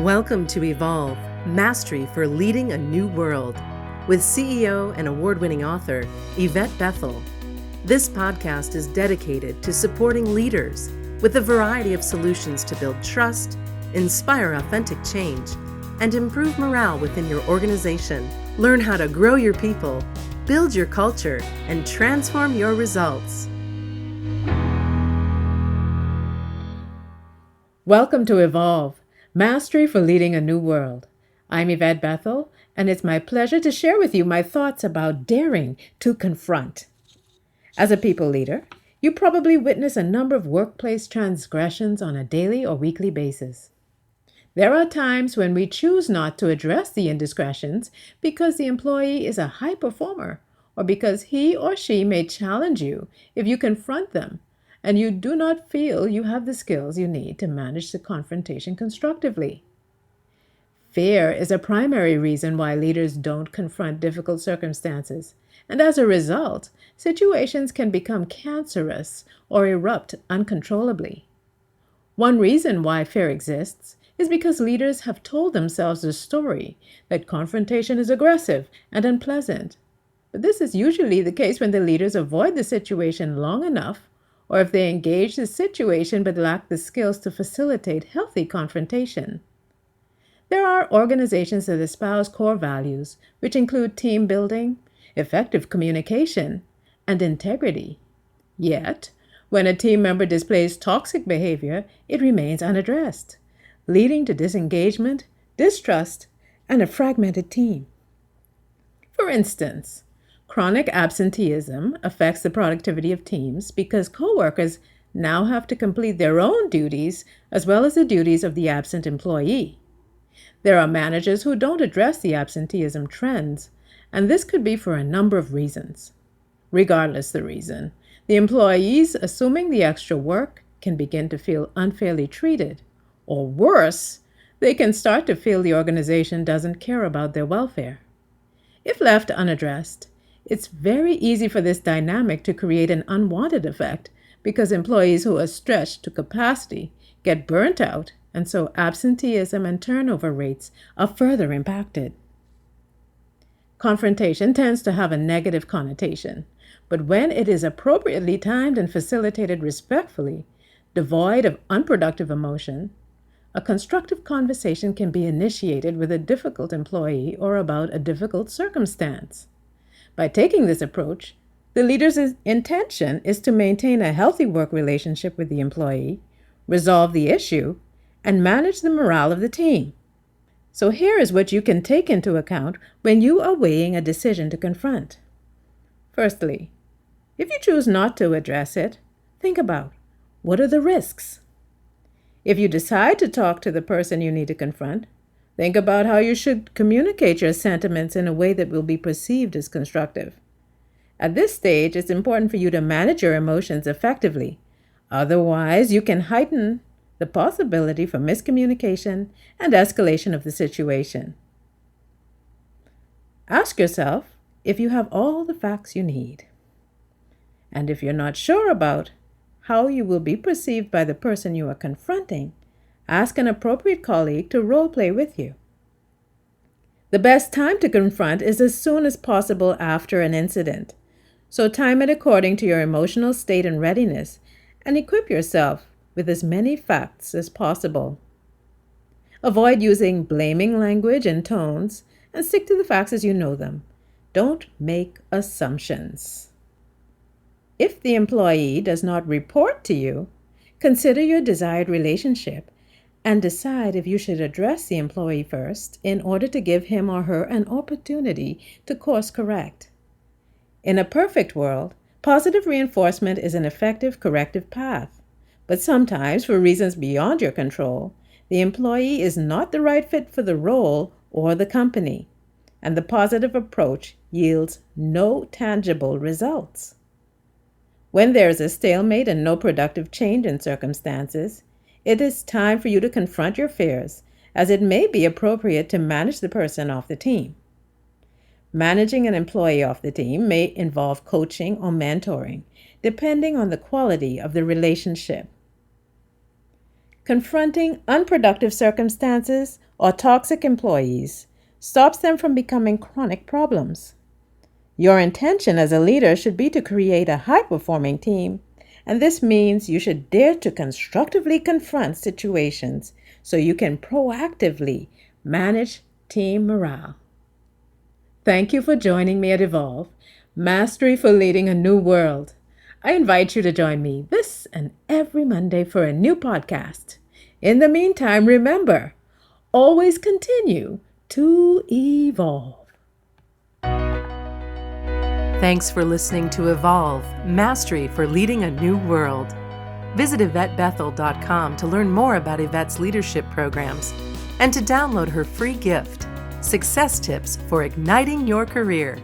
Welcome to Evolve, Mastery for Leading a New World, with CEO and award-winning author Yvette Bethel. This podcast is dedicated to supporting leaders with a variety of solutions to build trust, inspire authentic change, and improve morale within your organization. Learn how to grow your people, build your culture, and transform your results. Welcome to Evolve, Mastery for Leading a New World. I'm Yvette Bethel, and it's my pleasure to share with you my thoughts about daring to confront. As a people leader, you probably witness a number of workplace transgressions on a daily or weekly basis. There are times when we choose not to address the indiscretions because the employee is a high performer or because he or she may challenge you if you confront them and you do not feel you have the skills you need to manage the confrontation constructively. Fear is a primary reason why leaders don't confront difficult circumstances, and as a result, situations can become cancerous or erupt uncontrollably. One reason why fear exists is because leaders have told themselves the story that confrontation is aggressive and unpleasant. But this is usually the case when the leaders avoid the situation long enough, or if they engage the situation but lack the skills to facilitate healthy confrontation. There are organizations that espouse core values, which include team building, effective communication, and integrity. Yet, when a team member displays toxic behavior, it remains unaddressed, leading to disengagement, distrust, and a fragmented team. For instance, chronic absenteeism affects the productivity of teams because coworkers now have to complete their own duties as well as the duties of the absent employee. There are managers who don't address the absenteeism trends, and this could be for a number of reasons. Regardless the reason, the employees assuming the extra work can begin to feel unfairly treated, or worse, they can start to feel the organization doesn't care about their welfare. If left unaddressed, it's very easy for this dynamic to create an unwanted effect because employees who are stretched to capacity get burnt out, and so absenteeism and turnover rates are further impacted. Confrontation tends to have a negative connotation, but when it is appropriately timed and facilitated respectfully, devoid of unproductive emotion, a constructive conversation can be initiated with a difficult employee or about a difficult circumstance. By taking this approach, the leader's intention is to maintain a healthy work relationship with the employee, resolve the issue, and manage the morale of the team. So here is what you can take into account when you are weighing a decision to confront. Firstly, if you choose not to address it, think about what are the risks. If you decide to talk to the person you need to confront, think about how you should communicate your sentiments in a way that will be perceived as constructive. At this stage, it's important for you to manage your emotions effectively. Otherwise, you can heighten the possibility for miscommunication and escalation of the situation. Ask yourself if you have all the facts you need. And if you're not sure about how you will be perceived by the person you are confronting, ask an appropriate colleague to role play with you. The best time to confront is as soon as possible after an incident. So time it according to your emotional state and readiness, and equip yourself with as many facts as possible. Avoid using blaming language and tones, and stick to the facts as you know them. Don't make assumptions. If the employee does not report to you, consider your desired relationship and decide if you should address the employee first in order to give him or her an opportunity to course correct. In a perfect world, positive reinforcement is an effective corrective path, but sometimes, for reasons beyond your control, the employee is not the right fit for the role or the company, and the positive approach yields no tangible results. When there is a stalemate and no productive change in circumstances, it is time for you to confront your fears, as it may be appropriate to manage the person off the team. Managing an employee off the team may involve coaching or mentoring, depending on the quality of the relationship. Confronting unproductive circumstances or toxic employees stops them from becoming chronic problems. Your intention as a leader should be to create a high-performing team, and this means you should dare to constructively confront situations so you can proactively manage team morale. Thank you for joining me at Evolve, Mastery for Leading a New World. I invite you to join me this and every Monday for a new podcast. In the meantime, remember, always continue to evolve. Thanks for listening to Evolve, Mastery for Leading a New World. Visit YvetteBethel.com to learn more about Yvette's leadership programs and to download her free gift, Success Tips for Igniting Your Career.